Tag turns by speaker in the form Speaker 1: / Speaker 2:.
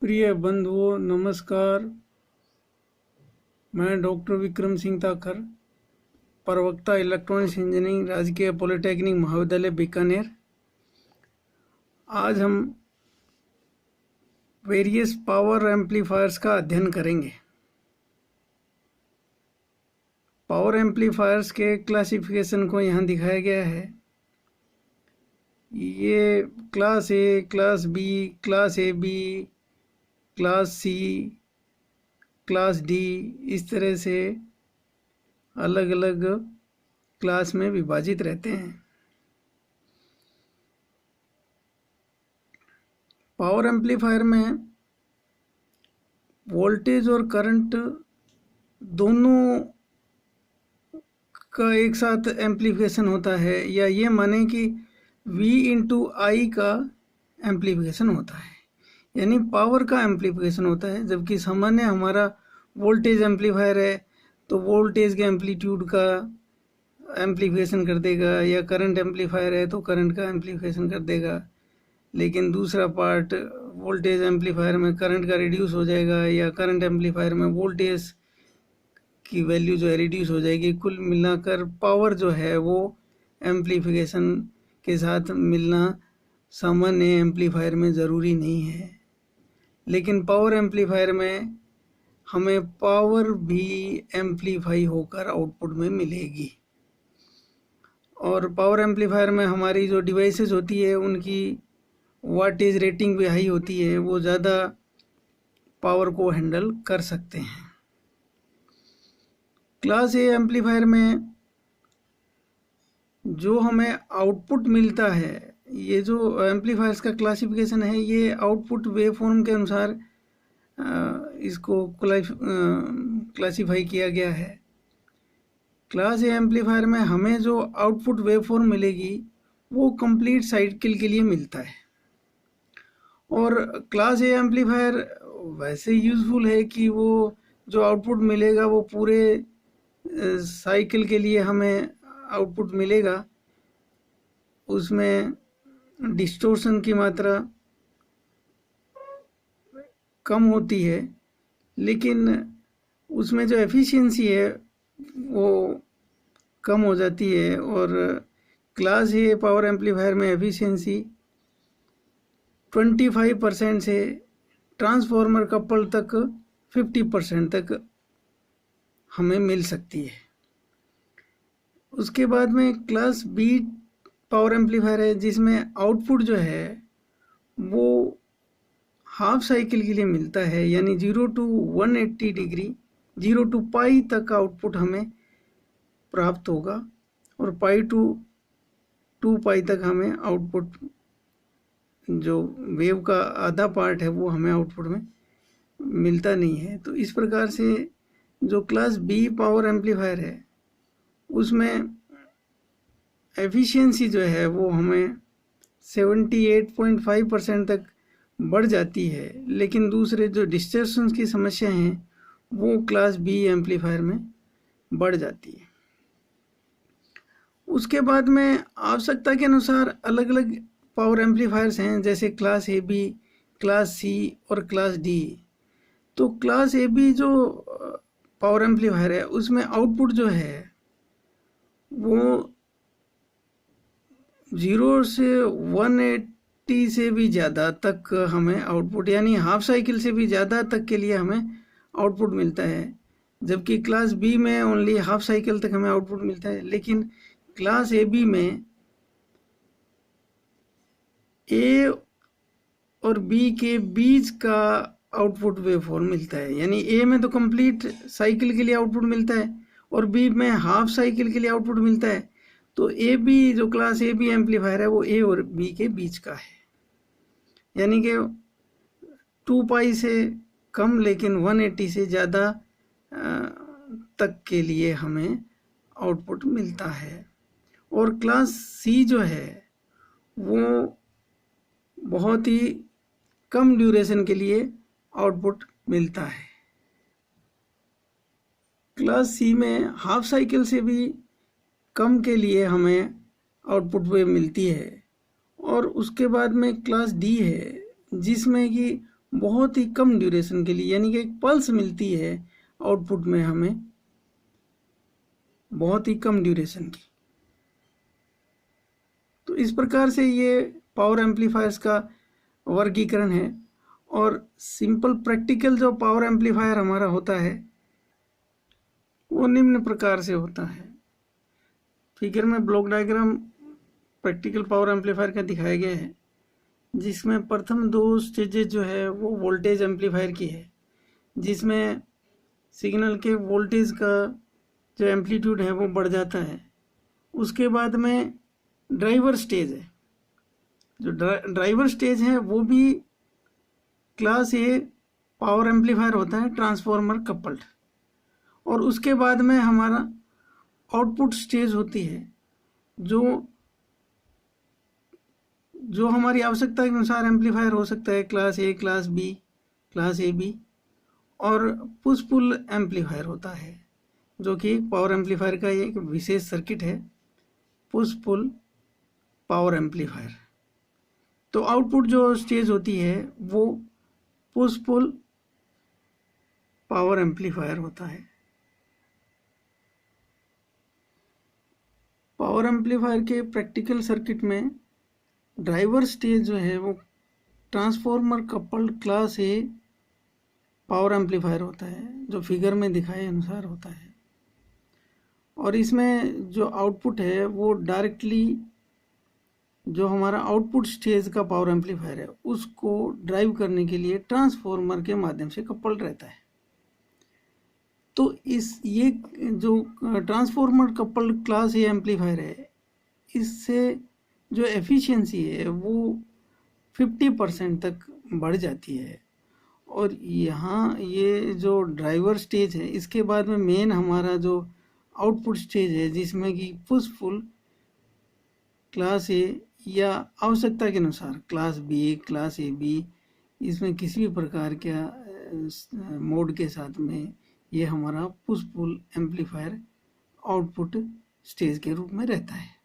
Speaker 1: प्रिय बंधुओं नमस्कार। मैं डॉक्टर विक्रम सिंह ताखर, प्रवक्ता इलेक्ट्रॉनिक्स इंजीनियरिंग राजकीय पॉलिटेक्निक महाविद्यालय बीकानेर। आज हम वेरियस पावर एम्पलीफायर्स का अध्ययन करेंगे। पावर एम्पलीफायर्स के क्लासिफिकेशन को यहाँ दिखाया गया है। ये class A, class B, class A B, class C, class D, इस तरह से अलग अलग क्लास में विभाजित रहते हैं। पावर एम्पलीफायर में वोल्टेज और करंट दोनों का एक साथ एम्पलीफिकेशन होता है, या ये माने कि V इंटू आई का एम्पलीफिकेशन होता है, यानी पावर का एम्पलीफिकेशन होता है। जबकि सामान्य हमारा वोल्टेज एम्पलीफायर है तो वोल्टेज के एम्पलीट्यूड का एम्पलीफिकेशन कर देगा, या करंट एम्पलीफायर है तो करंट का एम्पलीफिकेशन कर देगा। लेकिन दूसरा पार्ट वोल्टेज एम्पलीफायर में करंट का रिड्यूस हो जाएगा, या करंट एम्पलीफायर में वोल्टेज की वैल्यू जो है रिड्यूस हो जाएगी। कुल मिलाकर पावर जो है वो एम्पलीफिकेशन के साथ मिलना सामान्य एम्पलीफायर में ज़रूरी नहीं है। लेकिन पावर एम्पलीफायर में हमें पावर भी एम्पलीफाई होकर आउटपुट में मिलेगी। और पावर एम्पलीफायर में हमारी जो डिवाइसेस होती है उनकी वाटेज रेटिंग भी हाई होती है, वो ज़्यादा पावर को हैंडल कर सकते हैं। क्लास ए एम्पलीफायर में जो हमें आउटपुट मिलता है, ये जो एम्पलीफायर्स का क्लासिफिकेशन है ये आउटपुट वेवफॉर्म के अनुसार इसको क्लासिफाई किया गया है। क्लास ए एम्पलीफायर में हमें जो आउटपुट वेवफॉर्म मिलेगी वो कंप्लीट साइकिल के लिए मिलता है। और क्लास ए एम्पलीफायर वैसे यूज़फुल है कि वो जो आउटपुट मिलेगा वो पूरे साइकिल के लिए हमें आउटपुट मिलेगा। उसमें डिस्टोर्शन की मात्रा कम होती है, लेकिन उसमें जो एफिशिएंसी है वो कम हो जाती है। और क्लास ए पावर एम्पलीफायर में एफिशिएंसी 25% से ट्रांसफार्मर कपल तक 50% तक हमें मिल सकती है। उसके बाद में क्लास बी पावर एम्पलीफायर है, जिसमें आउटपुट जो है वो हाफ साइकिल के लिए मिलता है, यानी 0 to 180 डिग्री, 0 to पाई तक आउटपुट हमें प्राप्त होगा, और पाई टू 2 पाई तक हमें आउटपुट, जो वेव का आधा पार्ट है वो हमें आउटपुट में मिलता नहीं है। तो इस प्रकार से जो क्लास बी पावर एम्पलीफायर है उसमें एफिशिएंसी जो है वो हमें 78.5% तक बढ़ जाती है। लेकिन दूसरे जो डिस्टॉर्शन की समस्या हैं वो क्लास बी एम्पलीफायर में बढ़ जाती है। उसके बाद में आवश्यकता के अनुसार अलग अलग पावर एम्पलीफायर्स हैं, जैसे class A B, class C और क्लास डी। तो क्लास ए बी जो पावर एम्पलीफायर है उसमें आउटपुट जो है वो 0 से 180 से भी ज़्यादा तक हमें आउटपुट, यानी हाफ साइकिल से भी ज़्यादा तक के लिए हमें आउटपुट मिलता है। जबकि क्लास बी में ओनली हाफ साइकिल तक हमें आउटपुट मिलता है। लेकिन क्लास ए बी में ए और बी के बीच का आउटपुट वेवफॉर्म मिलता है, यानी ए में तो कंप्लीट साइकिल के लिए आउटपुट मिलता है और बी में हाफ साइकिल के लिए आउटपुट मिलता है। तो ए बी जो क्लास ए बी एम्पलीफायर है वो ए और बी के बीच का है, यानी कि 2 पाई से कम लेकिन 180 से ज़्यादा तक के लिए हमें आउटपुट मिलता है। और क्लास सी जो है वो बहुत ही कम ड्यूरेशन के लिए आउटपुट मिलता है। क्लास सी में हाफ साइकिल से भी कम के लिए हमें आउटपुट वेव मिलती है। और उसके बाद में क्लास डी है, जिसमें कि बहुत ही कम ड्यूरेशन के लिए, यानी कि एक पल्स मिलती है आउटपुट में हमें बहुत ही कम ड्यूरेशन की। तो इस प्रकार से ये पावर एम्पलीफायर्स का वर्गीकरण है। और सिंपल प्रैक्टिकल जो पावर एम्पलीफायर हमारा होता है वो निम्न प्रकार से होता है। फिगर में block diagram practical power amplifier का दिखाया गया है, जिसमें प्रथम दो स्टेजेस जो है वो वोल्टेज एम्पलीफायर की है, जिसमें सिग्नल के वोल्टेज का जो एम्पलीट्यूड है वो बढ़ जाता है। उसके बाद में ड्राइवर स्टेज है। जो ड्राइवर स्टेज है वो भी क्लास ए पावर एम्पलीफायर होता है, ट्रांसफॉर्मर कपल्ड। और उसके बाद में हमारा आउटपुट स्टेज होती है, जो हमारी आवश्यकता के अनुसार एम्पलीफायर हो सकता है, class A, class B, class A B. और पुश पुल एम्पलीफायर होता है, जो कि पावर एम्पलीफायर का एक विशेष सर्किट है, पुश पुल पावर एम्पलीफायर। तो आउटपुट जो स्टेज होती है वो पुश पुल पावर एम्पलीफायर होता है। पावर एम्पलीफायर के प्रैक्टिकल सर्किट में ड्राइवर स्टेज जो है वो transformer coupled class A power amplifier होता है, जो फिगर में दिखाए अनुसार होता है। और इसमें जो आउटपुट है वो डायरेक्टली जो हमारा आउटपुट स्टेज का पावर एम्पलीफायर है उसको ड्राइव करने के लिए ट्रांसफॉर्मर के माध्यम से कपल्ड रहता है। तो ये जो transformer coupled class A amplifier है, इससे जो एफिशिएंसी है वो 50% तक बढ़ जाती है। और यहाँ ये जो ड्राइवर स्टेज है, इसके बाद में मेन हमारा जो आउटपुट स्टेज है, जिसमें कि पुश पुल क्लास ए या आवश्यकता के अनुसार class B, class A B, इसमें किसी भी प्रकार का मोड के साथ में ये हमारा push pull amplifier output stage के रूप में रहता है।